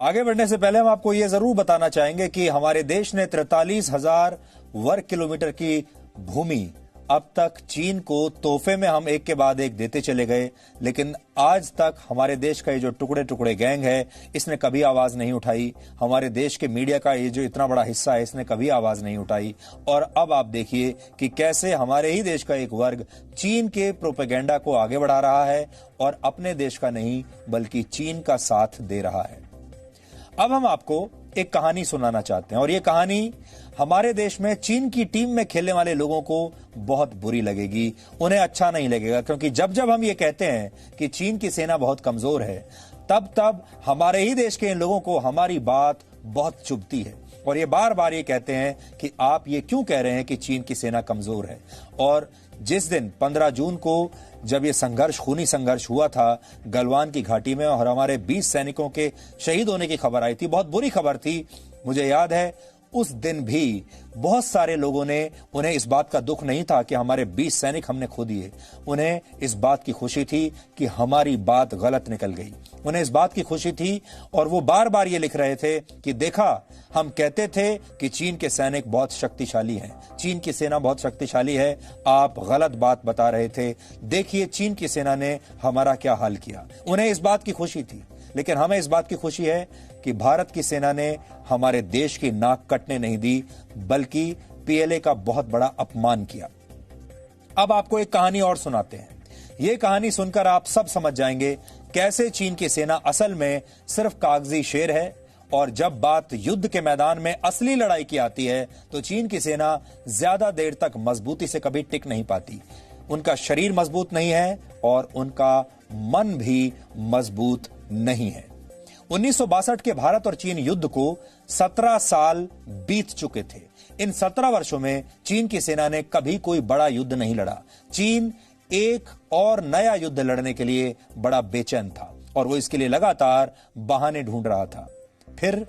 आगे बढ़ने से पहले हम आपको यह जरूर बताना चाहेंगे कि हमारे देश ने 43,000 वर्ग किलोमीटर की भूमि अब तक चीन को तोहफे में हम एक के बाद एक देते चले गए, लेकिन आज तक हमारे देश का ये जो टुकड़े टुकड़े गैंग है, इसने कभी आवाज नहीं उठाई। हमारे देश के मीडिया का ये जो इतना बड़ा हिस्सा है, इसने कभी आवाज नहीं उठाई। और अब आप देखिए कि कैसे हमारे ही देश का एक वर्ग चीन के प्रोपेगेंडा को आगे बढ़ा रहा है और अपने देश का नहीं बल्कि चीन का साथ दे रहा है। अब हम आपको एक कहानी सुनाना चाहते हैं और ये कहानी हमारे देश में चीन की टीम में खेलने वाले लोगों को बहुत बुरी लगेगी, उन्हें अच्छा नहीं लगेगा, क्योंकि जब जब हम ये कहते हैं कि चीन की सेना बहुत कमजोर है, तब तब हमारे ही देश के इन लोगों को हमारी बात बहुत चुभती है और ये बार बार ये कहते हैं कि आप ये क्यों कह रहे हैं कि चीन की सेना कमजोर है। और जिस दिन 15 जून को जब ये संघर्ष, खूनी संघर्ष हुआ था गलवान की घाटी में और हमारे 20 सैनिकों के शहीद होने की खबर आई थी, बहुत बुरी खबर थी। मुझे याद है उस दिन भी बहुत सारे लोगों ने, उन्हें इस बात का दुख नहीं था कि हमारे 20 सैनिक हमने खो दिए, उन्हें इस बात की खुशी थी कि हमारी बात गलत निकल गई, उन्हें इस बात की खुशी थी। और वो बार बार ये लिख रहे थे कि देखा, हम कहते थे कि चीन के सैनिक बहुत शक्तिशाली हैं, चीन की सेना बहुत शक्तिशाली है, आप गलत बात बता रहे थे, देखिए चीन की सेना ने हमारा क्या हाल किया। उन्हें इस बात की खुशी थी, लेकिन हमें इस बात की खुशी है कि भारत की सेना ने हमारे देश की नाक कटने नहीं दी, बल्कि पीएलए का बहुत बड़ा अपमान किया। अब आपको एक कहानी और सुनाते हैं। यह कहानी सुनकर आप सब समझ जाएंगे कैसे चीन की सेना असल में सिर्फ कागजी शेर है और जब बात युद्ध के मैदान में असली लड़ाई की आती है तो चीन की सेना ज्यादा देर तक मजबूती से कभी टिक नहीं पाती। उनका शरीर मजबूत नहीं है और उनका मन भी मजबूत नहीं है। 1962 के भारत और चीन युद्ध को 17 साल बीत चुके थे। इन 17 वर्षों में चीन की सेना ने कभी कोई बड़ा युद्ध नहीं लड़ा। चीन एक और नया युद्ध लड़ने के लिए बड़ा बेचैन था और वो इसके लिए लगातार बहाने ढूंढ रहा था। फिर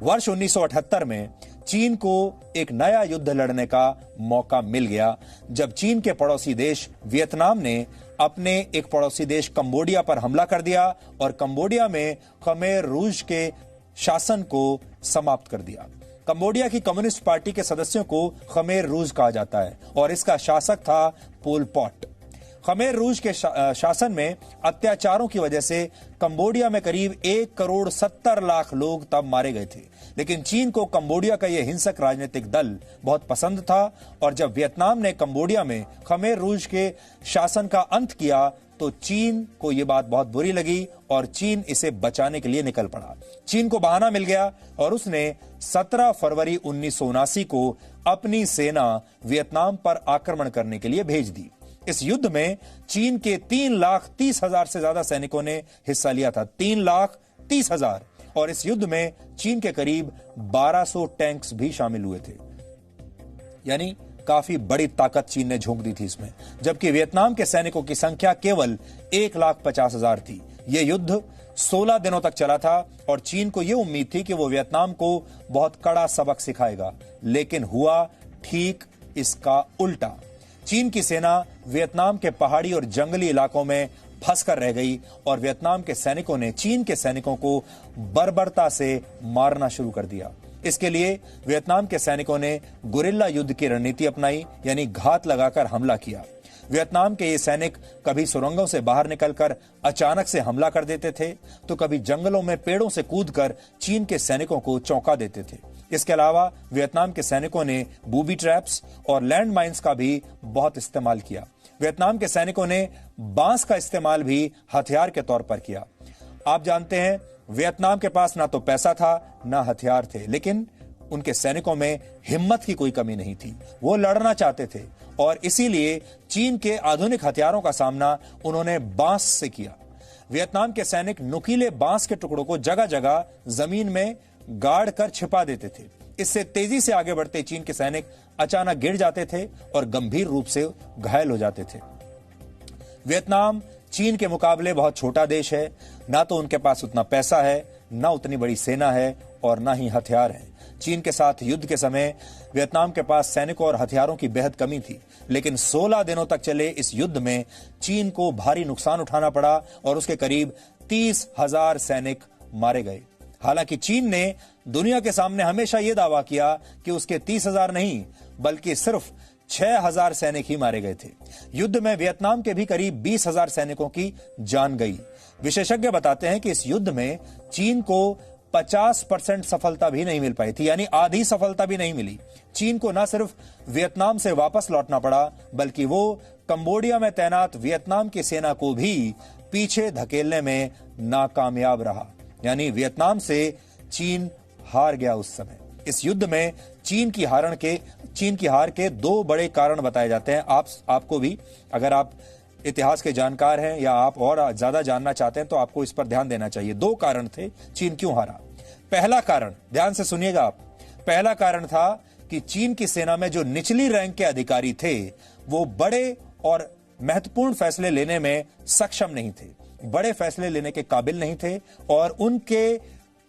वर्ष 1978 में चीन को एक नया युद्ध लड़ने का मौका मिल गया, जब चीन के पड़ोसी देश वियतनाम ने अपने एक पड़ोसी देश कंबोडिया पर हमला कर दिया और कंबोडिया में खमेर रूज के शासन को समाप्त कर दिया। कंबोडिया की कम्युनिस्ट पार्टी के सदस्यों को खमेर रूज कहा जाता है और इसका शासक था पोल पॉट। खमेर रूज के शासन में अत्याचारों की वजह से कंबोडिया में करीब 1,70,00,000 लोग तब मारे गए थे, लेकिन चीन को कंबोडिया का यह हिंसक राजनीतिक दल बहुत पसंद था और जब वियतनाम ने कंबोडिया में खमेर रूज के शासन का अंत किया तो चीन को यह बात बहुत बुरी लगी और चीन इसे बचाने के लिए निकल पड़ा। चीन को बहाना मिल गया और उसने 17 फरवरी 1979 को अपनी सेना वियतनाम पर आक्रमण करने के लिए भेज दी। इस युद्ध में चीन के 3,30,000 से ज्यादा सैनिकों ने हिस्सा लिया था, 3,30,000। और इस युद्ध में चीन के करीब 1200 टैंक्स भी शामिल हुए थे, यानी काफी बड़ी ताकत चीन ने झोंक दी थी इसमें, जबकि वियतनाम के सैनिकों की संख्या केवल 1,50,000 थी। यह युद्ध 16 दिनों तक चला था और चीन को यह उम्मीद थी कि वो वियतनाम को बहुत कड़ा सबक सिखाएगा, लेकिन हुआ ठीक इसका उल्टा। चीन की सेना वियतनाम के पहाड़ी और जंगली इलाकों में फंसकर रह गई और वियतनाम के सैनिकों ने चीन के सैनिकों को बर्बरता से मारना शुरू कर दिया। इसके लिए वियतनाम के सैनिकों ने गुरिल्ला युद्ध की रणनीति अपनाई, यानी घात लगाकर हमला किया। वियतनाम के ये सैनिक कभी सुरंगों से बाहर निकलकर अचानक से हमला कर देते थे, तो कभी जंगलों में पेड़ों से कूदकर चीन के सैनिकों को चौंका देते थे। इसके अलावा वियतनाम के सैनिकों ने बूबी ट्रैप्स और लैंड माइंस का भी बहुत इस्तेमाल किया। वियतनाम के सैनिकों ने बांस का इस्तेमाल भी हथियार के तौर पर किया। आप जानते हैं, वियतनाम के पास ना तो पैसा था ना हथियार थे, लेकिन उनके सैनिकों में हिम्मत की कोई कमी नहीं थी। वो लड़ना चाहते थे और इसीलिए चीन के आधुनिक हथियारों का सामना उन्होंने बांस से किया। वियतनाम के सैनिक नुकीले बांस के टुकड़ों को जगह जगह जमीन में गाड़ कर छिपा देते थे। इससे तेजी से आगे बढ़ते चीन के सैनिक अचानक गिर जाते थे और गंभीर रूप से घायल हो जाते थे। वियतनाम चीन के मुकाबले बहुत छोटा देश है, ना तो उनके पास उतना पैसा है, ना उतनी बड़ी सेना है और ना ही हथियार है। चीन के साथ युद्ध के समय वियतनाम के पास सैनिकों और हथियारों की बेहद कमी थी, लेकिन 16 दिनों तक चले इस युद्ध में चीन को भारी नुकसान उठाना पड़ा और उसके करीब 30,000 सैनिक मारे गए। हालांकि चीन ने दुनिया के सामने हमेशा यह दावा किया कि उसके 30,000 नहीं बल्कि सिर्फ 6,000 सैनिक ही मारे गए थे। युद्ध में वियतनाम के भी करीब 20,000 सैनिकों की जान गई। विशेषज्ञ बताते हैं कि इस युद्ध में चीन को 50% सफलता भी नहीं मिल पाई थी, यानी आधी सफलता भी नहीं मिली। चीन को न सिर्फ वियतनाम से वापस लौटना पड़ा बल्कि वो कंबोडिया में तैनात वियतनाम की सेना को भी पीछे धकेलने में नाकामयाब रहा, यानी वियतनाम से चीन हार गया उस समय। इस युद्ध में चीन की हार के 2 बड़े कारण बताए जाते हैं। आपको भी, अगर आप इतिहास के जानकार हैं या आप और ज्यादा जानना चाहते हैं तो आपको इस पर ध्यान देना चाहिए। 2 कारण थे चीन क्यों हारा। पहला कारण, ध्यान से सुनिएगा आप, पहला कारण था कि चीन की सेना में जो निचली रैंक के अधिकारी थे वो बड़े और महत्वपूर्ण फैसले लेने में सक्षम नहीं थे, बड़े फैसले लेने के काबिल नहीं थे और उनके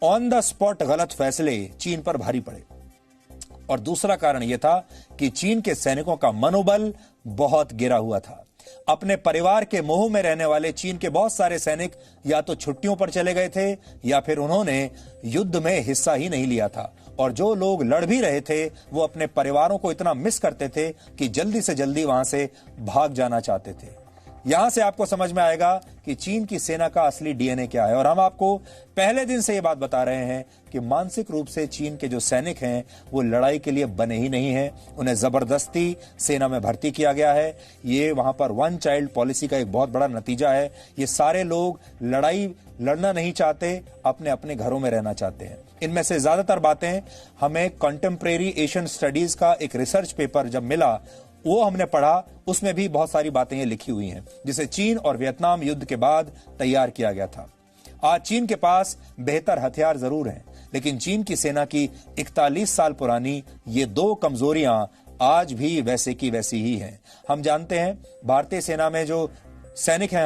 ऑन द स्पॉट गलत फैसले चीन पर भारी पड़े। और दूसरा कारण यह था कि चीन के सैनिकों का मनोबल बहुत गिरा हुआ था। अपने परिवार के मोह में रहने वाले चीन के बहुत सारे सैनिक या तो छुट्टियों पर चले गए थे या फिर उन्होंने युद्ध में हिस्सा ही नहीं लिया था। और जो लोग लड़ भी रहे थे वो अपने परिवारों को इतना मिस करते थे कि जल्दी से जल्दी वहां से भाग जाना चाहते थे। यहां से आपको समझ में आएगा कि चीन की सेना का असली डीएनए क्या है। और हम आपको पहले दिन से यह बात बता रहे हैं कि मानसिक रूप से चीन के जो सैनिक हैं वो लड़ाई के लिए बने ही नहीं हैं। उन्हें जबरदस्ती सेना में भर्ती किया गया है। ये वहां पर 1 चाइल्ड पॉलिसी का एक बहुत बड़ा नतीजा है। ये सारे लोग लड़ना नहीं चाहते, अपने अपने घरों में रहना चाहते हैं। इनमें से ज्यादातर बातें हमें कंटेम्परेरी एशियन स्टडीज का एक रिसर्च पेपर जब मिला वो हमने पढ़ा, उसमें भी बहुत सारी बातें ये लिखी हुई हैं जिसे चीन और वियतनाम युद्ध के बाद तैयार किया गया था। आज चीन के पास बेहतर हथियार जरूर हैं, लेकिन चीन की सेना की 41 साल पुरानी ये 2 कमजोरियां आज भी वैसे की वैसी ही हैं। हम जानते हैं भारतीय सेना में जो सैनिक हैं,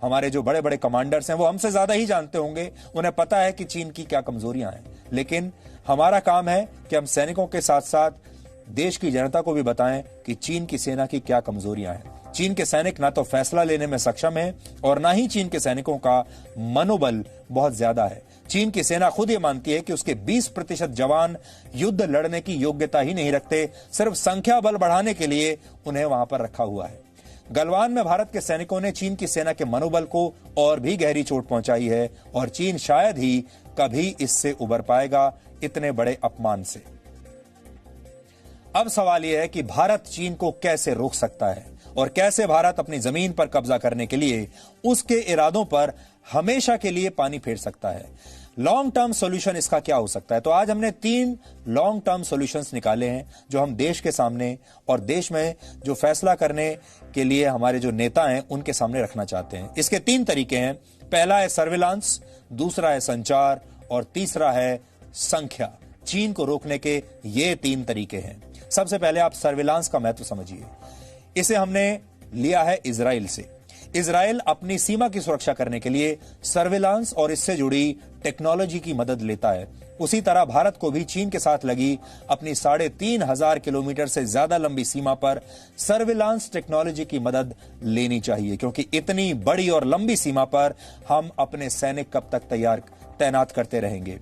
हमारे जो बड़े बड़े कमांडर्स हैं, वो हमसे ज्यादा ही जानते होंगे। उन्हें पता है कि चीन की क्या कमजोरियां हैं, लेकिन हमारा काम है कि हम सैनिकों के साथ साथ देश की जनता को भी बताएं कि चीन की सेना की क्या कमजोरियां हैं। चीन के सैनिक ना तो फैसला लेने में सक्षम हैं और ना ही चीन के सैनिकों का मनोबल बहुत ज्यादा है। चीन की सेना खुद ये मानती है कि उसके 20% जवान युद्ध लड़ने की योग्यता ही नहीं रखते, सिर्फ संख्या बल बढ़ाने के लिए उन्हें वहां पर रखा हुआ है। गलवान में भारत के सैनिकों ने चीन की सेना के मनोबल को और भी गहरी चोट पहुंचाई है और चीन शायद ही कभी इससे उबर पाएगा, इतने बड़े अपमान से। अब सवाल यह है कि भारत चीन को कैसे रोक सकता है और कैसे भारत अपनी जमीन पर कब्जा करने के लिए उसके इरादों पर हमेशा के लिए पानी फेर सकता है। लॉन्ग टर्म सॉल्यूशन इसका क्या हो सकता है? तो आज हमने 3 लॉन्ग टर्म सॉल्यूशंस निकाले हैं जो हम देश के सामने और देश में जो फैसला करने के लिए हमारे जो नेता हैं उनके सामने रखना चाहते हैं। इसके 3 तरीके हैं। पहला है सर्विलांस, दूसरा है संचार और तीसरा है संख्या। चीन को रोकने के ये 3 तरीके हैं। सबसे पहले आप सर्विलांस का महत्व समझिए। इसे हमने लिया है इजराइल से। इजराइल अपनी सीमा की सुरक्षा करने के लिए सर्विलांस और इससे जुड़ी टेक्नोलॉजी की मदद लेता है। उसी तरह भारत को भी चीन के साथ लगी अपनी 3,500 किलोमीटर से ज्यादा लंबी सीमा पर सर्विलांस टेक्नोलॉजी की मदद लेनी चाहिए, क्योंकि इतनी बड़ी और लंबी सीमा पर हम अपने सैनिक कब तक तैनात करते रहेंगे।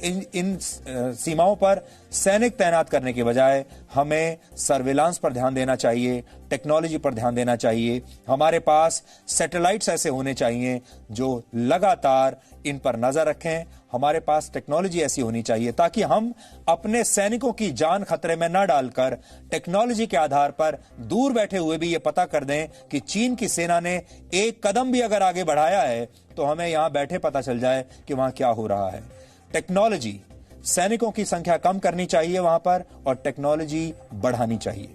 इन सीमाओं पर सैनिक तैनात करने के बजाय हमें सर्विलांस पर ध्यान देना चाहिए, टेक्नोलॉजी पर ध्यान देना चाहिए। हमारे पास सैटेलाइट्स ऐसे होने चाहिए जो लगातार इन पर नजर रखें। हमारे पास टेक्नोलॉजी ऐसी होनी चाहिए ताकि हम अपने सैनिकों की जान खतरे में न डालकर टेक्नोलॉजी के आधार पर दूर बैठे हुए भी ये पता कर दें कि चीन की सेना ने एक कदम भी अगर आगे बढ़ाया है तो हमें यहां बैठे पता चल जाए कि वहां क्या हो रहा है। टेक्नोलॉजी, सैनिकों की संख्या कम करनी चाहिए वहां पर और टेक्नोलॉजी बढ़ानी चाहिए।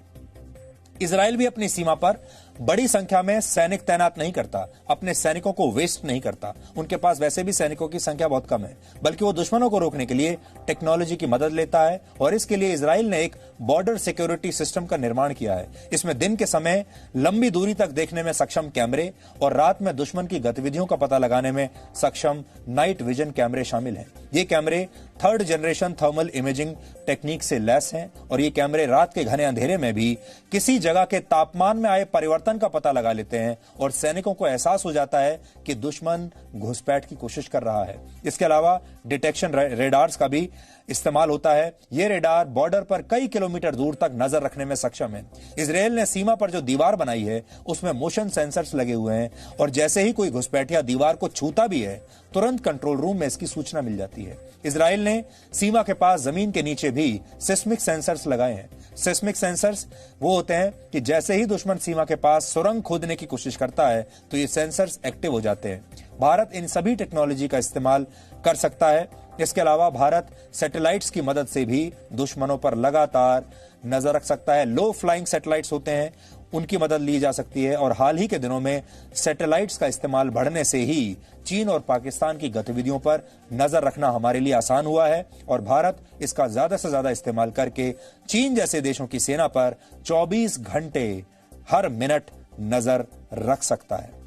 इजराइल भी अपनी सीमा पर बड़ी संख्या में सैनिक तैनात नहीं करता, अपने सैनिकों को वेस्ट नहीं करता। उनके पास वैसे भी सैनिकों की संख्या बहुत कम है, बल्कि वो दुश्मनों को रोकने के लिए टेक्नोलॉजी की मदद लेता है। और इसके लिए इजराइल ने एक बॉर्डर सिक्योरिटी सिस्टम का निर्माण किया है। इसमें दिन के समय लंबी दूरी तक देखने में सक्षम कैमरे और रात में दुश्मन की गतिविधियों का पता लगाने में सक्षम नाइट विजन कैमरे शामिल हैं। ये कैमरे 3rd generation thermal imaging technique से लैस हैं और ये कैमरे रात के घने अंधेरे में भी किसी जगह के तापमान में आए परिवर्तन परिवर्तन का पता लगा लेते हैं और सैनिकों को एहसास हो जाता है कि दुश्मन घुसपैठ की कोशिश कर रहा है। इसके अलावा डिटेक्शन रेडार्स का भी इस्तेमाल होता है। ये रेडार बॉर्डर पर कई किलोमीटर दूर तक नजर रखने में सक्षम है। इजरायल ने सीमा पर जो दीवार बनाई है उसमें मोशन सेंसर्स लगे हुए हैं और जैसे ही कोई घुसपैठिया दीवार को छूता भी है तुरंत कंट्रोल रूम में इसकी सूचना मिल जाती है। इजरायल ने सीमा के पास जमीन के नीचे भी सिस्मिक सेंसर्स लगाए हैं। सिस्मिक सेंसर्स वो होते हैं कि जैसे ही दुश्मन सीमा के पास सुरंग खोदने की कोशिश करता है तो ये सेंसर्स एक्टिव हो जाते हैं। भारत इन सभी टेक्नोलॉजी का इस्तेमाल कर सकता है। इसके अलावा भारत सैटेलाइट्स की मदद से भी दुश्मनों पर लगातार नजर रख सकता है। लो फ्लाइंग सैटेलाइट्स होते हैं, उनकी मदद ली जा सकती है और हाल ही के दिनों में सैटेलाइट्स का इस्तेमाल बढ़ने से ही चीन और पाकिस्तान की गतिविधियों पर नजर रखना हमारे लिए आसान हुआ है और भारत इसका ज्यादा से ज्यादा इस्तेमाल करके चीन जैसे देशों की सेना पर 24 घंटे हर मिनट नजर रख सकता है।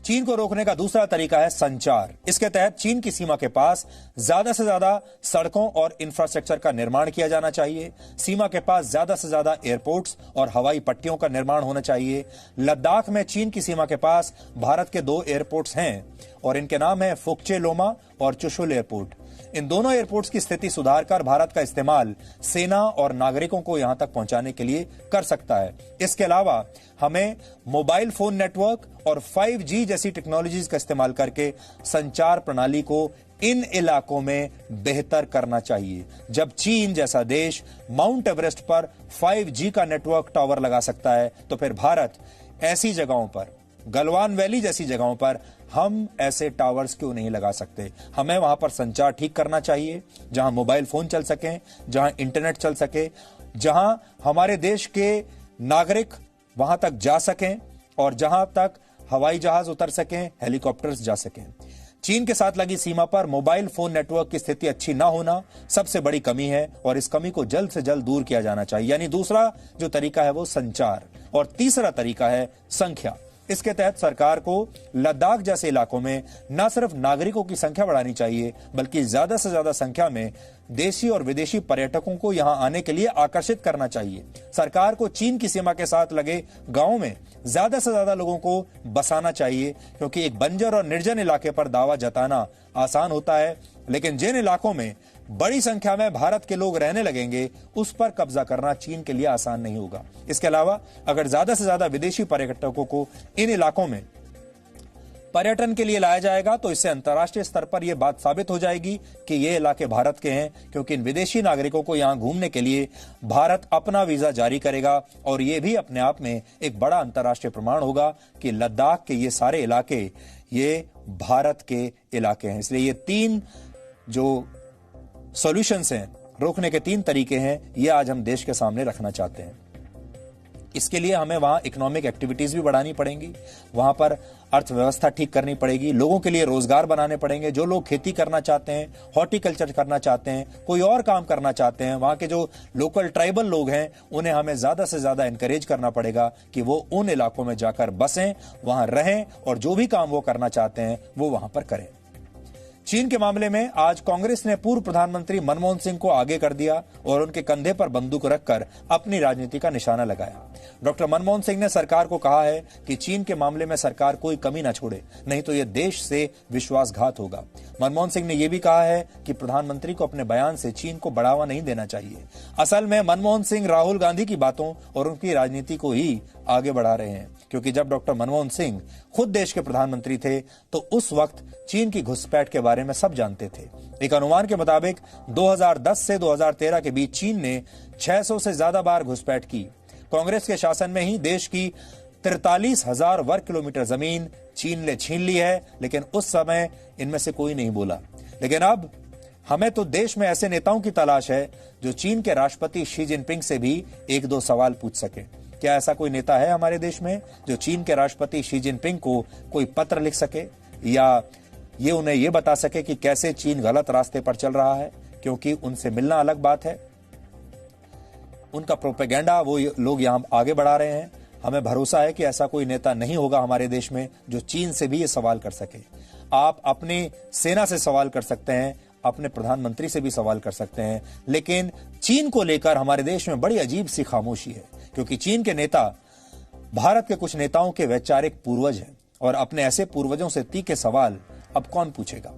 चीन को रोकने का दूसरा तरीका है संचार। इसके तहत चीन की सीमा के पास ज्यादा से ज्यादा सड़कों और इंफ्रास्ट्रक्चर का निर्माण किया जाना चाहिए। सीमा के पास ज्यादा से ज्यादा एयरपोर्ट्स और हवाई पट्टियों का निर्माण होना चाहिए। लद्दाख में चीन की सीमा के पास भारत के 2 एयरपोर्ट्स हैं और इनके नाम है फुकचे लोमा और चुशुल एयरपोर्ट। इन दोनों एयरपोर्ट्स की स्थिति सुधारकर भारत का इस्तेमाल सेना और नागरिकों को यहां तक पहुंचाने के लिए कर सकता है। इसके अलावा हमें मोबाइल फोन नेटवर्क और 5G जैसी टेक्नोलॉजीज का इस्तेमाल करके संचार प्रणाली को इन इलाकों में बेहतर करना चाहिए। जब चीन जैसा देश माउंट एवरेस्ट पर 5G का नेटवर्क टावर लगा सकता है तो फिर भारत ऐसी जगहों पर, गलवान वैली जैसी जगहों पर हम ऐसे टावर्स क्यों नहीं लगा सकते। हमें वहां पर संचार ठीक करना चाहिए जहां मोबाइल फोन चल सकें, जहां इंटरनेट चल सके, जहां हमारे देश के नागरिक वहां तक जा सकें और जहां तक हवाई जहाज उतर सकें, हेलीकॉप्टर्स जा सकें। चीन के साथ लगी सीमा पर मोबाइल फोन नेटवर्क की स्थिति अच्छी ना होना सबसे बड़ी कमी है और इस कमी को जल्द से जल्द दूर किया जाना चाहिए। यानी दूसरा जो तरीका है वो संचार और तीसरा तरीका है संख्या। इसके तहत सरकार को लद्दाख जैसे इलाकों में न सिर्फ नागरिकों की संख्या बढ़ानी चाहिए बल्कि ज्यादा से ज्यादा संख्या में देशी और विदेशी पर्यटकों को यहां आने के लिए आकर्षित करना चाहिए। सरकार को चीन की सीमा के साथ लगे गांवों में ज्यादा से ज्यादा लोगों को बसाना चाहिए क्योंकि एक बंजर और निर्जन इलाके पर दावा जताना आसान होता है लेकिन जिन इलाकों में बड़ी संख्या में भारत के लोग रहने लगेंगे उस पर कब्जा करना चीन के लिए आसान नहीं होगा। इसके अलावा अगर ज्यादा से ज्यादा विदेशी पर्यटकों को इन इलाकों में पर्यटन के लिए लाया जाएगा तो इससे अंतर्राष्ट्रीय स्तर पर यह बात साबित हो जाएगी कि ये इलाके भारत के हैं क्योंकि इन विदेशी नागरिकों को यहां घूमने के लिए भारत अपना वीजा जारी करेगा और यह भी अपने आप में एक बड़ा अंतर्राष्ट्रीय प्रमाण होगा कि लद्दाख के ये सारे इलाके ये भारत के इलाके हैं। इसलिए ये 3 जो सॉल्यूशंस हैं, रोकने के 3 तरीके हैं, ये आज हम देश के सामने रखना चाहते हैं। इसके लिए हमें वहां इकोनॉमिक एक्टिविटीज भी बढ़ानी पड़ेंगी, वहां पर अर्थव्यवस्था ठीक करनी पड़ेगी, लोगों के लिए रोजगार बनाने पड़ेंगे। जो लोग खेती करना चाहते हैं, हॉर्टिकल्चर करना चाहते हैं, कोई और काम करना चाहते हैं, वहां के जो लोकल ट्राइबल लोग हैं उन्हें हमें ज्यादा से ज्यादा एनकरेज करना पड़ेगा कि वो उन इलाकों में जाकर बसें, वहां रहें और जो भी काम वो करना चाहते हैं वो वहां पर करें। चीन के मामले में आज कांग्रेस ने पूर्व प्रधानमंत्री मनमोहन सिंह को आगे कर दिया और उनके कंधे पर बंदूक रखकर अपनी राजनीति का निशाना लगाया। डॉक्टर मनमोहन सिंह ने सरकार को कहा है कि चीन के मामले में सरकार कोई कमी न छोड़े, नहीं तो यह देश से विश्वासघात होगा। मनमोहन सिंह ने यह भी कहा है कि प्रधानमंत्री को अपने बयान से चीन को बढ़ावा नहीं देना चाहिए। असल में मनमोहन सिंह राहुल गांधी की बातों और उनकी राजनीति को ही आगे बढ़ा रहे हैं क्योंकि जब डॉक्टर मनमोहन सिंह खुद देश के प्रधानमंत्री थे तो उस वक्त चीन की घुसपैठ के बारे में सब जानते थे। एक अनुमान के मुताबिक 2010 से 2013 के बीच चीन ने 600 से ज्यादा बार घुसपैठ की। कांग्रेस के शासन में ही देश की 43,000 वर्ग किलोमीटर जमीन चीन ने छीन ली है, लेकिन उस समय इनमें से कोई नहीं बोला। लेकिन अब हमें तो देश में ऐसे नेताओं की तलाश है जो चीन के राष्ट्रपति शी जिनपिंग से भी 1-2 सवाल पूछ सके। क्या ऐसा कोई नेता है हमारे देश में जो चीन के राष्ट्रपति शी जिनपिंग को कोई पत्र लिख सके या ये उन्हें ये बता सके कि कैसे चीन गलत रास्ते पर चल रहा है? क्योंकि उनसे मिलना अलग बात है, उनका प्रोपेगेंडा वो लोग यहां आगे बढ़ा रहे हैं। हमें भरोसा है कि ऐसा कोई नेता नहीं होगा हमारे देश में जो चीन से भी ये सवाल कर सके। आप अपनी सेना से सवाल कर सकते हैं, अपने प्रधानमंत्री से भी सवाल कर सकते हैं, लेकिन चीन को लेकर हमारे देश में बड़ी अजीब सी खामोशी है क्योंकि चीन के नेता भारत के कुछ नेताओं के वैचारिक पूर्वज हैं और अपने ऐसे पूर्वजों से तीखे सवाल अब कौन पूछेगा।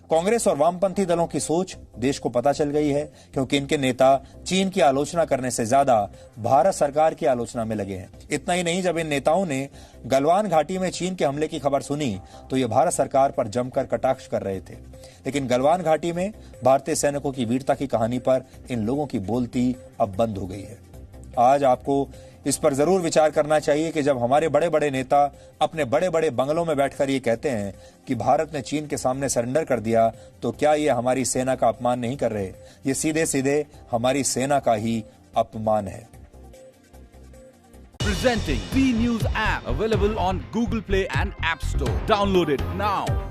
कांग्रेस और वामपंथी दलों की सोच देश को पता चल गई है, क्योंकि इनके नेता चीन की आलोचना करने से ज्यादा भारत सरकार की आलोचना में लगे हैं। इतना ही नहीं, जब इन नेताओं ने गलवान घाटी में चीन के हमले की खबर सुनी तो ये भारत सरकार पर जमकर कटाक्ष कर रहे थे। लेकिन गलवान घाटी में भारतीय सैनिकों की वीरता की कहानी पर इन लोगों की बोलती अब बंद हो गई है। आज आपको इस पर जरूर विचार करना चाहिए कि जब हमारे बड़े बड़े नेता अपने बड़े बड़े बंगलों में बैठकर ये कहते हैं कि भारत ने चीन के सामने सरेंडर कर दिया, तो क्या ये हमारी सेना का अपमान नहीं कर रहे? ये सीधे सीधे हमारी सेना का ही अपमान है। Presenting B News app available on Google Play and App Store. Download it now.